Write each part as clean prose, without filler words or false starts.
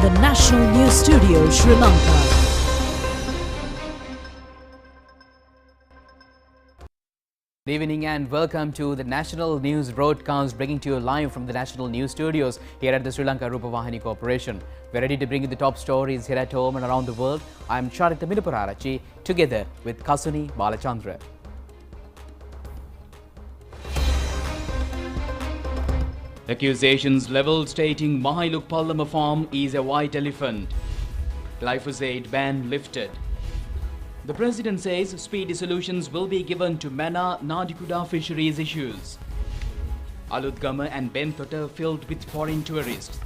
the National News Studio, Sri Lanka. Good evening and welcome to the National News broadcast, bringing to you live from the National News Studios here at the ChannelEye Rupavahini Corporation. We're ready to bring you the top stories here at home and around the world. I'm Charita Milupurarachi, together with Kasuni Balachandra. Accusations levelled stating Mahiluk Pallama farm is a white elephant. Glyphosate ban lifted. The President says speedy solutions will be given to Mana Nadikuda fisheries issues. Aludgama and Benthota filled with foreign tourists.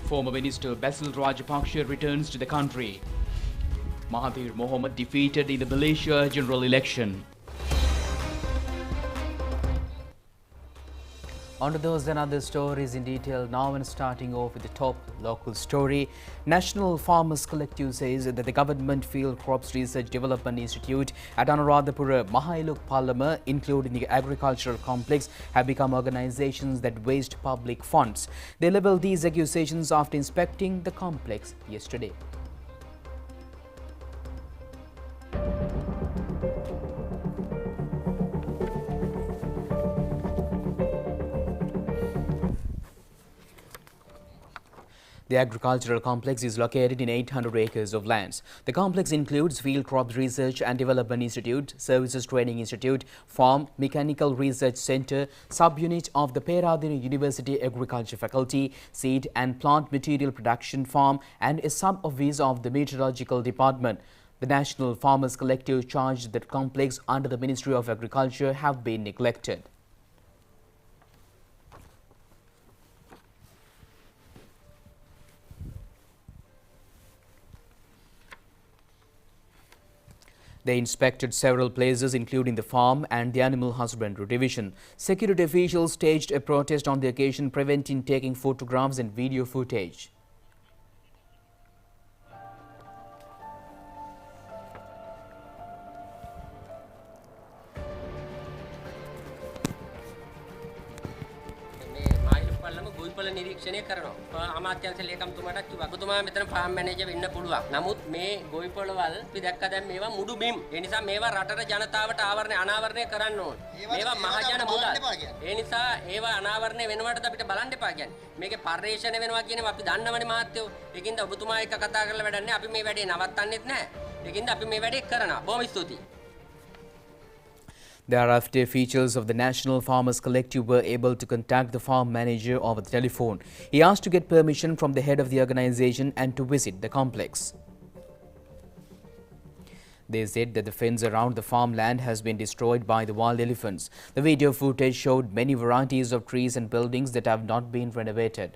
Former Minister Basil Rajapaksa returns to the country. Mahathir Mohamad defeated in the Malaysia general election. On to those and other stories in detail now, and starting off with the top local story. National Farmers Collective says that the Government Field Crops Research Development Institute at Anuradhapura, Mahiluk Pallama, including the agricultural complex, have become organizations that waste public funds. They labelled these accusations after inspecting the complex yesterday. The agricultural complex is located in 800 acres of lands. The complex includes Field Crops Research and Development Institute, Services Training Institute, Farm Mechanical Research Centre, subunit of the Peradeniya University Agriculture Faculty, Seed and Plant Material Production Farm, and a sub-office of the Meteorological Department. The National Farmers Collective charged that complex under the Ministry of Agriculture have been neglected. They inspected several places, including the farm and the animal husbandry division. Security officials staged a protest on the occasion, preventing taking photographs and video footage. නිරීක්ෂණය කරනවා. අමාත්‍යාංශ ලේකම්තුමාට කිව්වා ඔබතුමා මෙතන farm manager වෙන්න පුළුවන්. නමුත් මේ ගොවිපළවල් අපි දැක්ක දැන් මේවා මුඩු බිම්. ඒ නිසා මේවා රටට ජනතාවට ආවරණය අනාවරණය කරන්න ඕනේ. මේවා මහජන මුදල්. ඒ නිසා ඒවා අනාවරණය වෙනවටද අපිට බලන්න එපා කියන්නේ. මේකේ පරිශ්‍රණය වෙනවා කියනවා අපි දන්නවනේ මහත්තයෝ. ඒකින්ද ඔබතුමා එක කතා කරලා වැඩක් නැහැ. අපි මේ වැඩේ නවත්තන්නෙත් නැහැ. ඒකින්ද අපි මේ වැඩේ කරනවා. බොහොම ස්තුතියි. Thereafter, officials of the National Farmers Collective were able to contact the farm manager over the telephone. He asked to get permission from the head of the organization and to visit the complex. They said that the fence around the farmland has been destroyed by the wild elephants. The video footage showed many varieties of trees and buildings that have not been renovated.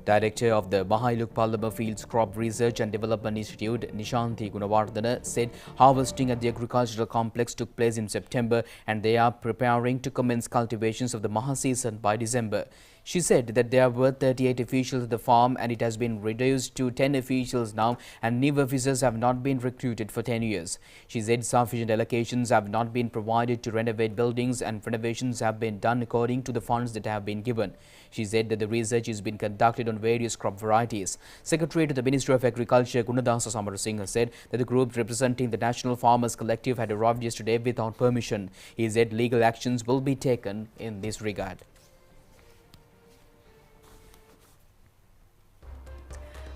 Director of the Mahiluk Pallama Fields Crop Research and Development Institute, Nishanthi Gunawardana, said harvesting at the agricultural complex took place in September and they are preparing to commence cultivations of the Maha season by December. She said that there were 38 officials at the farm and it has been reduced to 10 officials now, and new officers have not been recruited for 10 years. She said sufficient allocations have not been provided to renovate buildings and renovations have been done according to the funds that have been given. She said that the research is being conducted on various crop varieties. Secretary to the Ministry of Agriculture, Gunadasa Samarasinghe, said that the group representing the National Farmers Collective had arrived yesterday without permission. He said legal actions will be taken in this regard.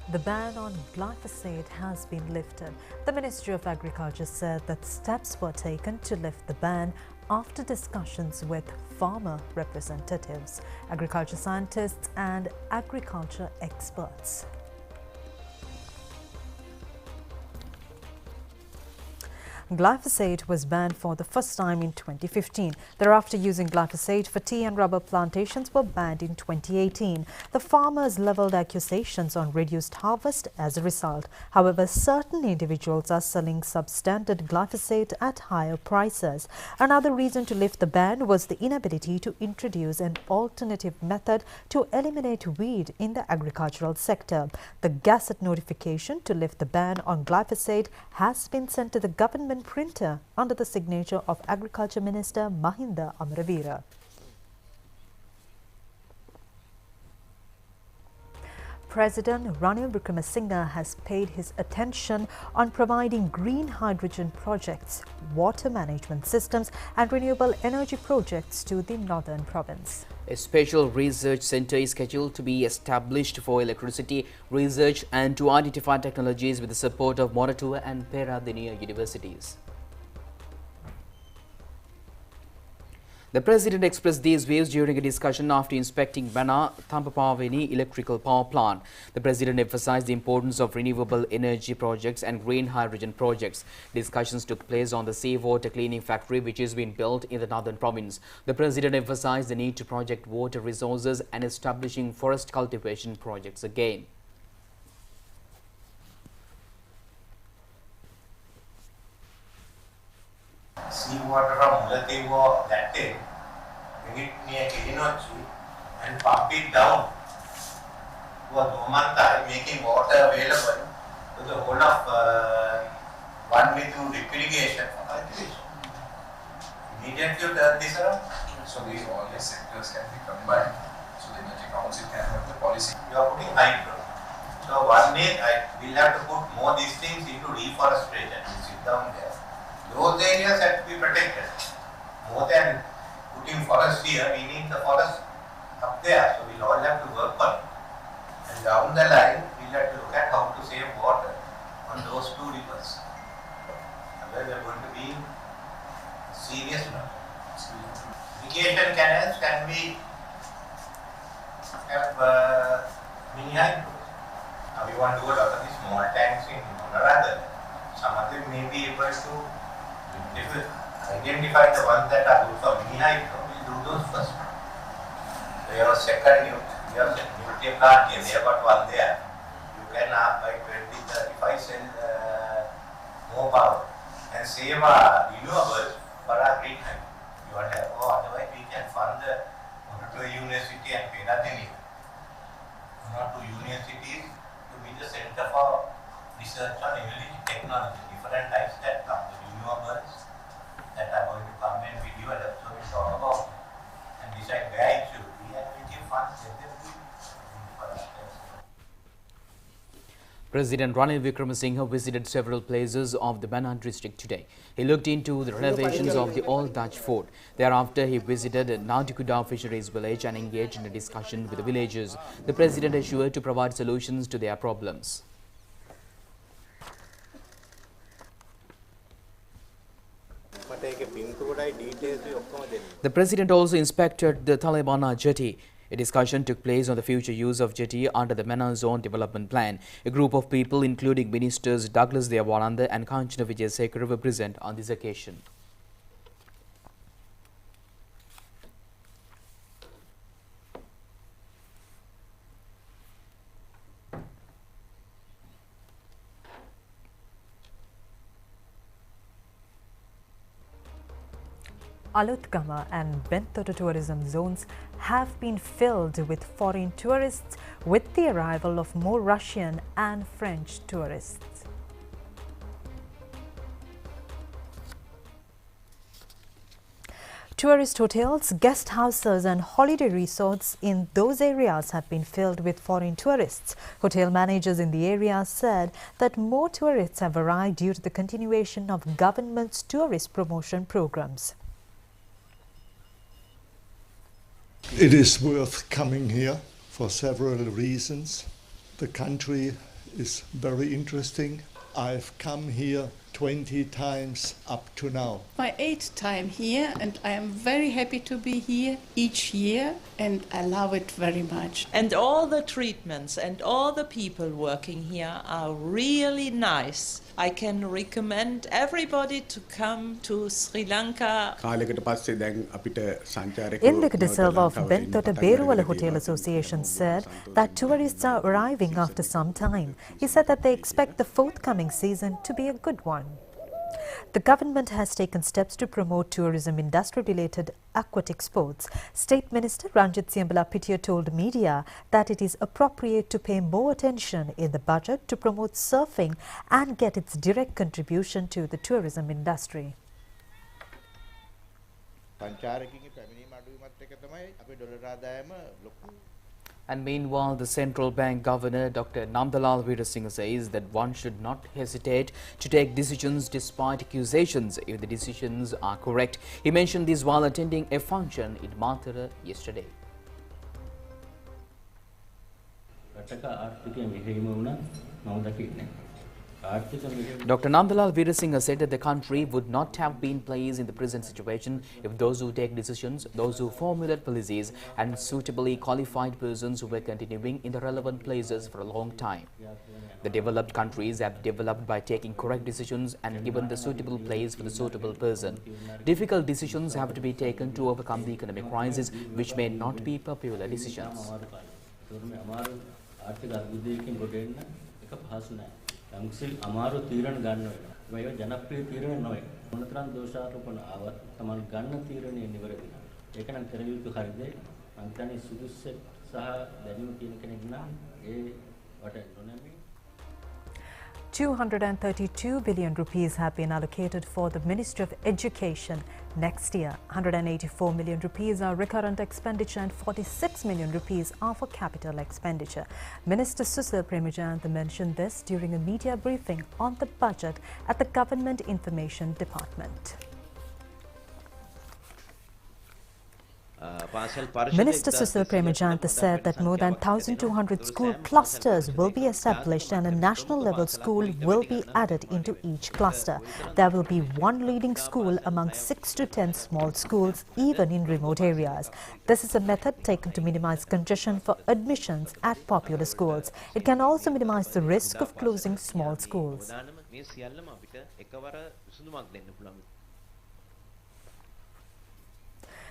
The ban on glyphosate has been lifted. The Ministry of Agriculture said that steps were taken to lift the ban after discussions with farmer representatives, agriculture scientists and agriculture experts. Glyphosate was banned for the first time in 2015. Thereafter, using glyphosate for tea and rubber plantations were banned in 2018. The farmers levelled accusations on reduced harvest as a result. However, certain individuals are selling substandard glyphosate at higher prices. Another reason to lift the ban was the inability to introduce an alternative method to eliminate weed in the agricultural sector. The Gazette notification to lift the ban on glyphosate has been sent to the government printer under the signature of Agriculture Minister Mahinda Amaraveera. President Ranil Wickremesinghe has paid his attention on providing green hydrogen projects, water management systems and renewable energy projects to the northern province. A special research center is scheduled to be established for electricity research and to identify technologies with the support of Moratuwa and Peradeniya universities. The President expressed these views during a discussion after inspecting Bana Thampapaveni electrical power plant. The President emphasized the importance of renewable energy projects and green hydrogen projects. Discussions took place on the seawater cleaning factory which is being built in the northern province. The President emphasized the need to project water resources and establishing forest cultivation projects again. Seawater from Mullatewa that day, bring it near Kilinochi and pump it down to a Domanta, making water available to the whole of one way through drip irrigation for cultivation. Immediately you turn this around. So these all the sectors can be combined. So the Energy Council can have the policy. You are putting hydro. So one day we'll have to put more these things into reforestation. You sit down there. Those areas have to be protected. More than putting forest here, we need the forest up there. So we'll all have to work on it. And down the line, we'll have to look at how to save water on those two rivers. Otherwise, we're going to be serious now. Irrigation canals can be have mini hydro. Now we want to do a lot of these small tanks in Monarada. Some of them may be able to, if we identify the ones that are good for mini hydro, we'll do those first. So you have a second, you have a nuclear plant here, they have got one there. You can by 2035 sell more power and save renewables for our green hydro. You want to have, otherwise we can fund the Moratuwa University and Peradeniya. One or two universities to be the center for research on energy technology, different types that come, the renewables that are going to come and be developed, so we'll talk about and decide where it should be and we give funds let them do for us. President Ranil Wickremesinghe visited several places of the Banat district today. He looked into the renovations of the old Dutch fort. Thereafter, he visited Nautikuda fisheries village and engaged in a discussion with the villagers. The President assured to provide solutions to their problems. The President also inspected the Talebana jetty. A discussion took place on the future use of jetty under the Mena Zone Development Plan. A group of people, including Ministers Douglas Deyawananda and Kanchana Wijesekara, were present on this occasion. Alutgama and Bentota tourism zones have been filled with foreign tourists with the arrival of more Russian and French tourists. Tourist hotels, guest houses and holiday resorts in those areas have been filled with foreign tourists. Hotel managers in the area said that more tourists have arrived due to the continuation of government's tourist promotion programs. It is worth coming here for several reasons. The country is very interesting. I've come here 20 times up to now. My 8th time here, and I am very happy to be here each year, and I love it very much. And all the treatments and all the people working here are really nice. I can recommend everybody to come to Sri Lanka. Indika De Silva of Bentota Beruwala Hotel Association said that tourists are arriving after some time. He said that they expect the forthcoming season to be a good one. The government has taken steps to promote tourism industry-related aquatic sports. State Minister Ranjit Siambala Pittiya told media that it is appropriate to pay more attention in the budget to promote surfing and get its direct contribution to the tourism industry. And meanwhile, the central bank governor, Dr. Namdalal Veerasinghe, says that one should not hesitate to take decisions despite accusations if the decisions are correct. He mentioned this while attending a function in Mathura yesterday. Dr. Namdalal Veerasinghe said that the country would not have been placed in the present situation if those who take decisions, those who formulate policies and suitably qualified persons were continuing in the relevant places for a long time. The developed countries have developed by taking correct decisions and given the suitable place for the suitable person. Difficult decisions have to be taken to overcome the economic crisis, which may not be popular decisions. අමාරු තීරණ ගන්න වෙනවා. මේක ජනප්‍රිය තීරණ නෙවෙයි. මොනතරම් දෝෂාරෝපණ ආවත් තමන් ගන්න තීරණය නිවැරදි නම් ඒක නම් කර යුතු හරිද? මං කියන්නේ සුදුස්ස සහ දැනුම තියෙන කෙනෙක් නම් ඒ වට නොනැමි 232 billion rupees have been allocated for the Ministry of Education next year. 184 million rupees are recurrent expenditure and 46 million rupees are for capital expenditure. Minister Susil Premajayantha mentioned this during a media briefing on the budget at the Government Information Department. Minister Susil Premajayantha said that more than 1,200 school clusters will be established and a national level school will be added into each cluster. There will be one leading school among 6 to 10 small schools, even in remote areas. This is a method taken to minimize congestion for admissions at popular schools. It can also minimize the risk of closing small schools.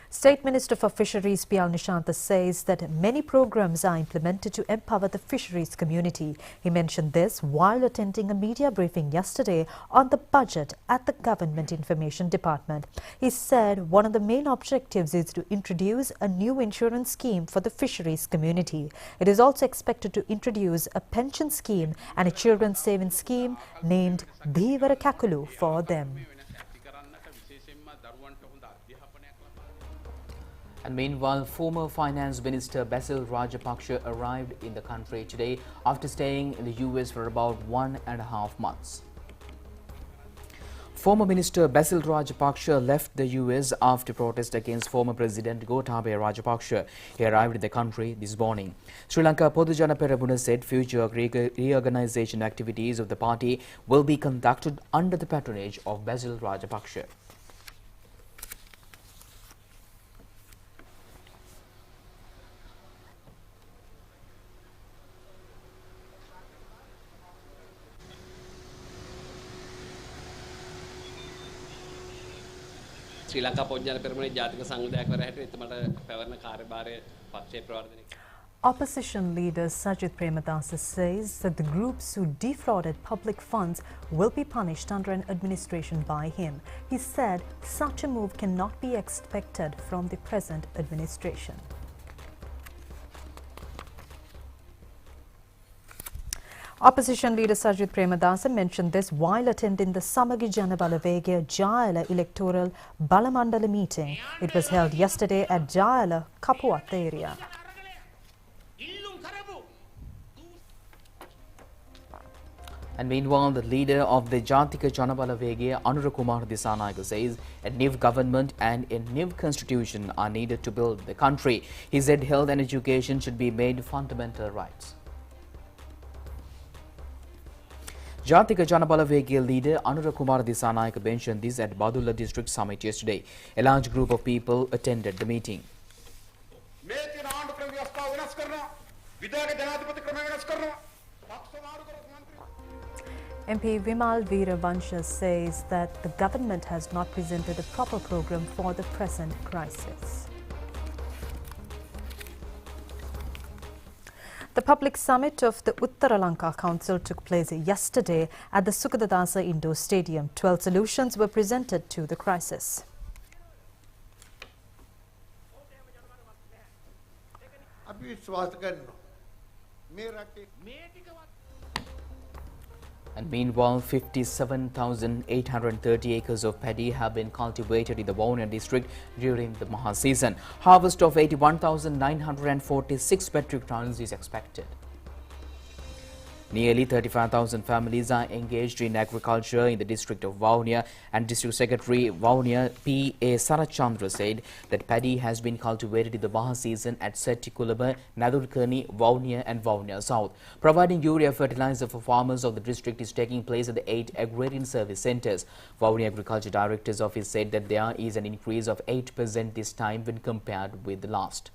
State Minister for Fisheries P.L. Nishantha says that many programs are implemented to empower the fisheries community. He mentioned this while attending a media briefing yesterday on the budget at the Government Information Department. He said one of the main objectives is to introduce a new insurance scheme for the fisheries community. It is also expected to introduce a pension scheme and a children's savings scheme named Dhivara Kakulu for them. And meanwhile, former Finance Minister Basil Rajapaksa arrived in the country today after staying in the US for about 1.5 months. Former Minister Basil Rajapaksa left the US after protest against former President Gotabaya Rajapaksa. He arrived in the country this morning. Sri Lanka Podujana Peramuna said future reorganization activities of the party will be conducted under the patronage of Basil Rajapaksa. ශ්‍රී ලංකා පොඩ්ජන පෙරමුණේ ජාතික සංවිධායක වර හැටියට එතුමාට පැවරන කාර්යභාරය පක්ෂයේ ප්‍රවර්ධනය. Opposition leader Sajid Premadasa says that the groups who defrauded public funds will be punished under an administration by him. He said such a move cannot be expected from the present administration. Opposition leader Sajid Premadasa mentioned this while attending the Samagi Janabalavegya Jayala electoral Balamandala meeting. It was held yesterday at Jayala, Kapuat area. And meanwhile, the leader of the Jatika Janabalavegya, Anura Kumar Dissanayake, says a new government and a new constitution are needed to build the country. He said health and education should be made fundamental rights. Jatika Janabalavegya leader Anura Kumar Dissanayake mentioned this at Badulla district summit yesterday. A large group of people attended the meeting. MP Vimal Veeravansha says that the government has not presented a proper program for the present crisis. The public summit of the Uttara Lanka Council took place yesterday at the Sukadadasa Indoor Stadium. 12 solutions were presented to the crisis. And meanwhile, 57,830 acres of paddy have been cultivated in the Vaunia district during the Maha season. Harvest of 81,946 metric tons is expected. Nearly 35,000 families are engaged in agriculture in the district of Vaunia, and District Secretary Vaunia P.A. Sarachandra said that paddy has been cultivated in the Maha season at Settikulama, Nadulkani, Vaunia and Vaunia South. Providing urea fertilizer for farmers of the district is taking place at the 8 agrarian service centres. Vaunia Agriculture Director's Office said that there is an increase of 8% this time when compared with the last.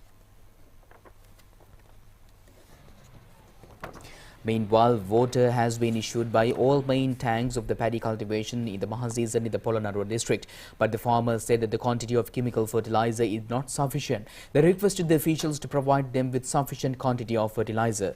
Meanwhile, water has been issued by all main tanks of the paddy cultivation in the Maha season in the Polonnaruwa district. But the farmers said that the quantity of chemical fertilizer is not sufficient. They requested the officials to provide them with sufficient quantity of fertilizer.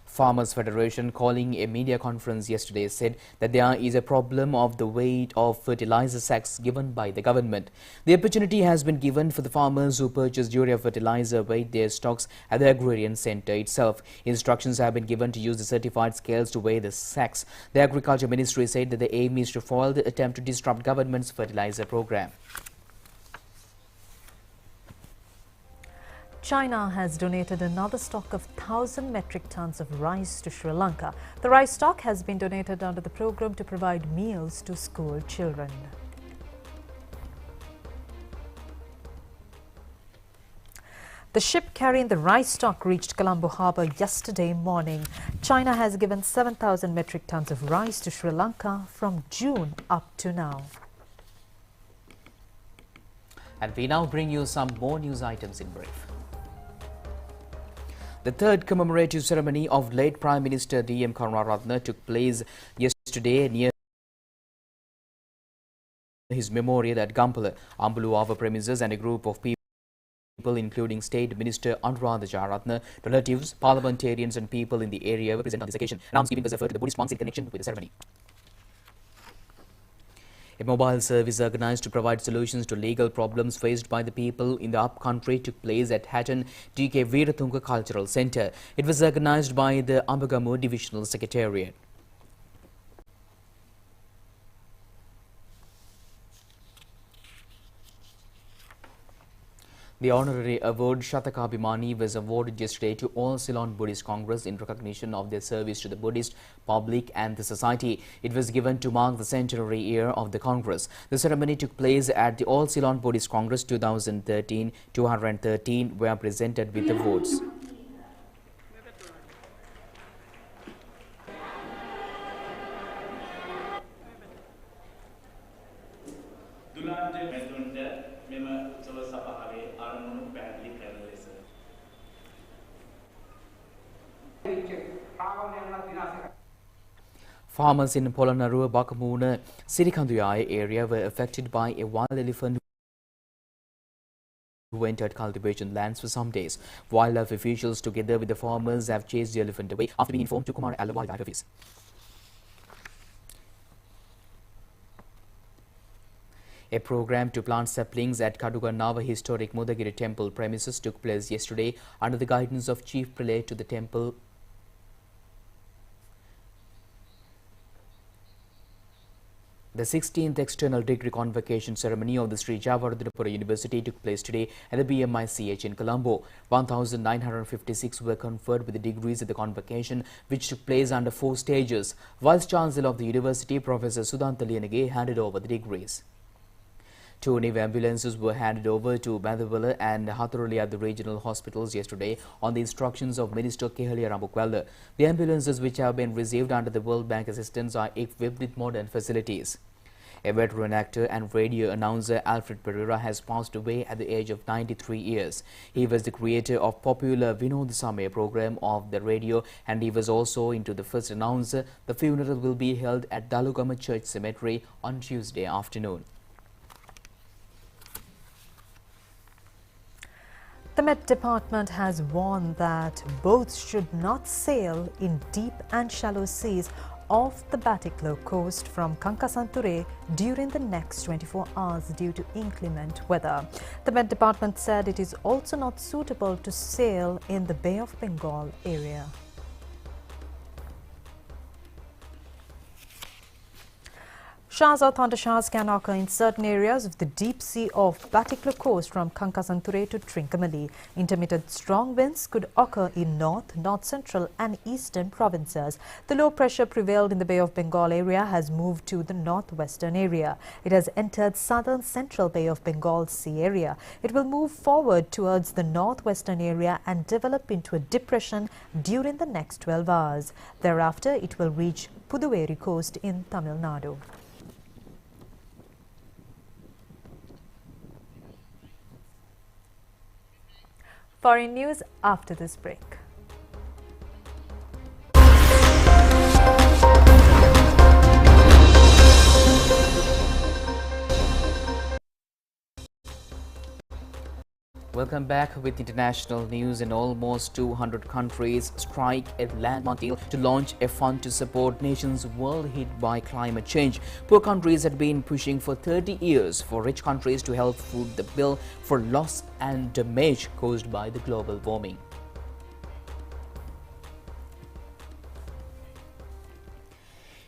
Farmers Federation, calling a media conference yesterday, said that there is a problem of the weight of fertilizer sacks given by the government. The opportunity has been given for the farmers who purchase urea fertilizer weigh their stocks at the agrarian centre itself. Instructions have been given to use the certified scales to weigh the sacks. The Agriculture Ministry said that the aim is to foil the attempt to disrupt government's fertilizer program. China has donated another stock of 1,000 metric tons of rice to Sri Lanka. The rice stock has been donated under the program to provide meals to school children. The ship carrying the rice stock reached Colombo harbour yesterday morning. China has given 7,000 metric tons of rice to Sri Lanka from June up to now. And we now bring you some more news items in brief. The third commemorative ceremony of late Prime Minister D.M. Karunaratne took place yesterday near his memorial at Gampala, Ambuluava premises, and a group of people including State Minister Anuradha Jayaratne, relatives, parliamentarians and people in the area were present on this occasion. Announced giving this effort to the Buddhist monks in connection with the ceremony. A mobile service organized to provide solutions to legal problems faced by the people in the upcountry took place at Hatton D.K. Veeratunga Cultural Centre. It was organized by the Ambagamu Divisional Secretariat. The honorary award Shatakabhimani was awarded yesterday to all Ceylon Buddhist Congress in recognition of their service to the Buddhist public and the society. It was given to mark the centenary year of the Congress. The ceremony took place at the All Ceylon Buddhist Congress 2013. 213 were presented with awards. Farmers in Polonnaruwa, Bakamuna, Sirikanduyaya area were affected by a wild elephant who entered cultivation lands for some days. Wildlife officials together with the farmers have chased the elephant away after being informed to Kumar Alla Wildlife Office. A program to plant saplings at Kadugannava Historic Mudagiri Temple premises took place yesterday under the guidance of Chief Prelate to the temple. The 16th external degree convocation ceremony of the Sri Jayawardhanapura University took place today at the BMICH in Colombo. 1,956 were conferred with the degrees at the convocation, which took place under 4 stages. Vice Chancellor of the University, Professor Sudhanta Liyanage, handed over the degrees. 2 new ambulances were handed over to Madhavala and Hathurali at the regional hospitals yesterday on the instructions of Minister Kehaliya Rambukwella. The ambulances, which have been received under the World Bank assistance, are equipped with modern facilities. A veteran actor and radio announcer Alfred Pereira has passed away at the age of 93 years. He was the creator of popular Vinod Samay program of the radio, and he was also into the first announcer. The funeral will be held at Dalugama Church Cemetery on Tuesday afternoon. The Met Department has warned that boats should not sail in deep and shallow seas off the Batticaloa coast from Kankasanture during the next 24 hours due to inclement weather. The Met Department said it is also not suitable to sail in the Bay of Bengal area. Showers or thundershowers can occur in certain areas of the deep sea off Batticaloa coast from Kankasanture to Trincomalee. Intermittent strong winds could occur in north, north-central and eastern provinces. The low pressure prevailed in the Bay of Bengal area has moved to the northwestern area. It has entered southern central Bay of Bengal sea area. It will move forward towards the northwestern area and develop into a depression during the next 12 hours. Thereafter, it will reach Puducherry coast in Tamil Nadu. Foreign news after this break. Welcome back with international news. In almost 200 countries strike a landmark deal to launch a fund to support nations world hit by climate change. Poor countries had been pushing for 30 years for rich countries to help foot the bill for loss and damage caused by the global warming.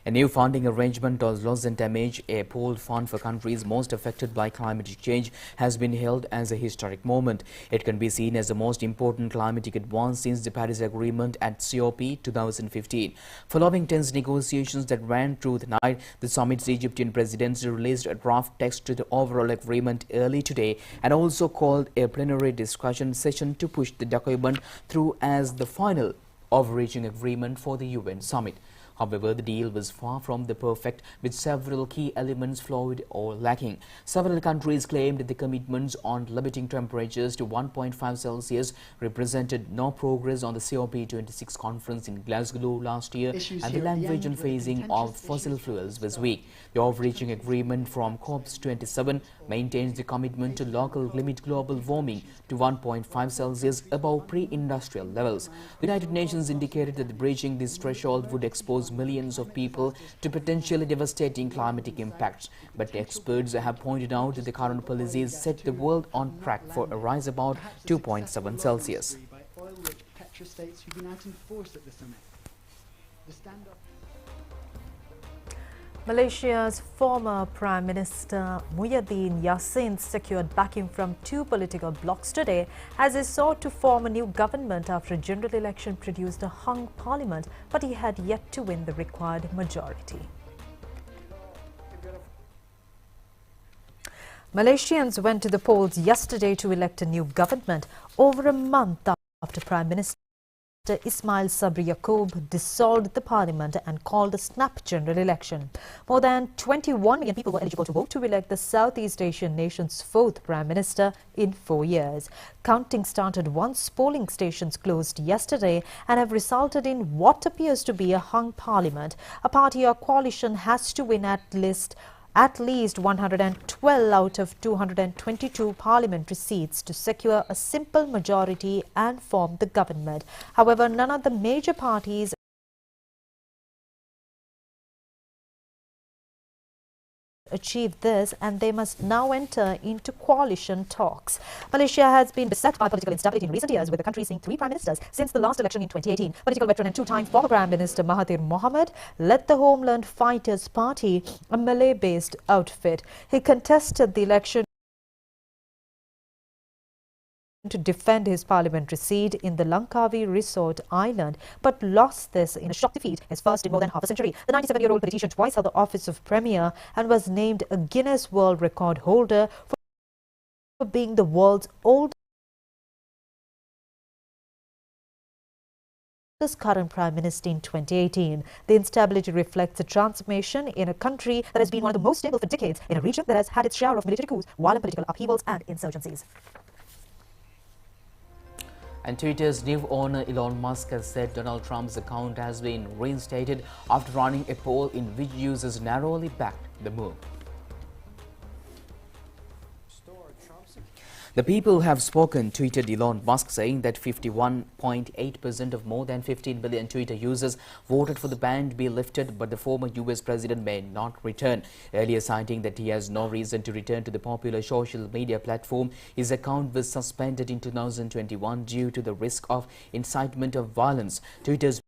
A new funding arrangement on loss and damage, a pooled fund for countries most affected by climate change, has been held as a historic moment. It can be seen as the most important climatic advance since the Paris Agreement at COP 2015. Following tense negotiations that ran through the night, the summit's Egyptian presidency released a draft text to the overall agreement early today and also called a plenary discussion session to push the document through as the final overreaching agreement for the UN summit. However, the deal was far from the perfect, with several key elements flawed or lacking. Several countries claimed the commitments on limiting temperatures to 1.5 Celsius represented no progress on the COP26 conference in Glasgow last year, and the language on phasing of fossil fuels was weak. The overreaching agreement from COP27 maintains the commitment to local limit global warming to 1.5 Celsius above pre-industrial levels. The United Nations indicated that breaching this threshold would expose millions of people to potentially devastating climatic impacts. But experts have pointed out that the current policies set the world on track for a rise about 2.7 Celsius. Malaysia's former Prime Minister Muhyiddin Yassin secured backing from two political blocs today as he sought to form a new government after a general election produced a hung parliament, but he had yet to win the required majority. Malaysians went to the polls yesterday to elect a new government over a month after Prime Minister Ismail Sabri Yaakob dissolved the parliament and called a snap general election. More than 21 million people were eligible to vote to elect the Southeast Asian nation's fourth prime minister in 4 years. Counting started once polling stations closed yesterday and have resulted in what appears to be a hung parliament. A party or coalition has to win at least 112 out of 222 parliamentary seats to secure a simple majority and form the government. However, none of the major parties achieved this, and they must now enter into coalition talks. Malaysia has been beset by political instability in recent years, with the country seeing 3 prime ministers since the last election in 2018. Political veteran and 2-time former Prime Minister Mahathir Mohamad led the Homeland Fighters Party, a Malay-based outfit. He contested the election to defend his parliamentary seat in the Lankavi resort island, but lost this in a shock defeat, his first in more than half a century. The 97-year-old politician twice held the office of Premier and was named a Guinness World Record holder for being the world's oldest current Prime Minister in 2018. The instability reflects a transformation in a country that has been one of the most stable for decades, in a region that has had its share of military coups, violent political upheavals and insurgencies. And Twitter's new owner Elon Musk has said Donald Trump's account has been reinstated after running a poll in which users narrowly backed the move. The people have spoken, tweeted Elon Musk, saying that 51.8% of more than 15 billion Twitter users voted for the ban to be lifted, but the former US president may not return. Earlier citing that he has no reason to return to the popular social media platform, his account was suspended in 2021 due to the risk of incitement of violence. Twitter's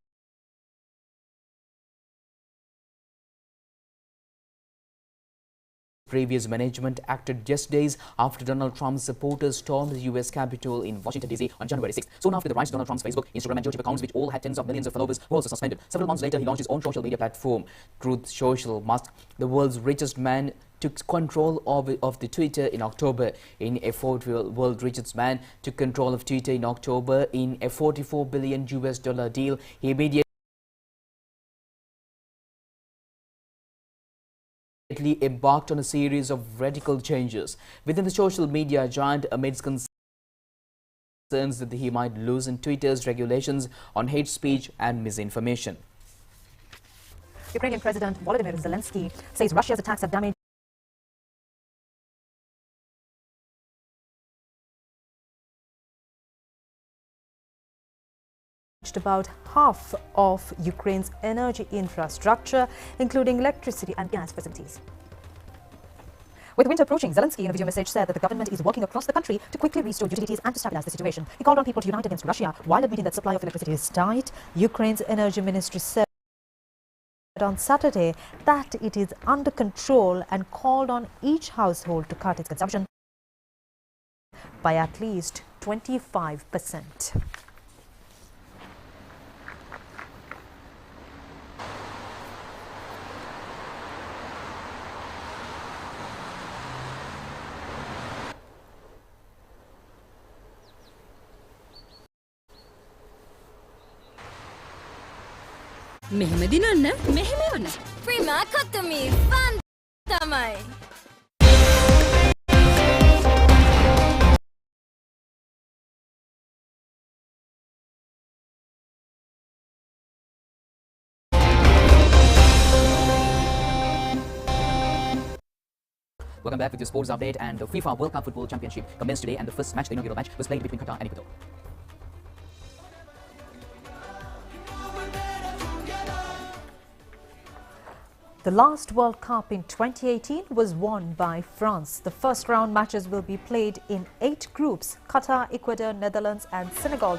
previous management acted just days after Donald Trump's supporters stormed the U.S. Capitol in Washington, D.C. on January 6th. Soon after the rise, Donald Trump's Facebook, Instagram and YouTube accounts, which all had tens of millions of followers, were also suspended. Several months later, he launched his own social media platform, Truth Social. Musk, the world's richest man, took control of the Twitter in October. In a world richest man took control of Twitter in October in a $44 billion US deal. He immediately embarked on a series of radical changes within the social media giant amidst concerns that he might loosen Twitter's regulations on hate speech and misinformation. Ukrainian President Volodymyr Zelensky says Russia's attacks have damaged about half of Ukraine's energy infrastructure, including electricity and gas facilities. With winter approaching, Zelensky in a video message said that the government is working across the country to quickly restore utilities and to stabilize the situation. He called on people to unite against Russia while admitting that supply of electricity is tight. Ukraine's energy ministry said on Saturday that it is under control and called on each household to cut its consumption by at least 25%. මෙහෙම දිනන්න මෙහෙම වන්න Prima කතුමි fun තමයි. Welcome back with your sports update. And the FIFA World Cup Football Championship commenced today, and the first match, the inaugural match, was played between Qatar and Ecuador. The last World Cup in 2018 was won by France. The first round matches will be played in 8 groups. Qatar, Ecuador, Netherlands and Senegal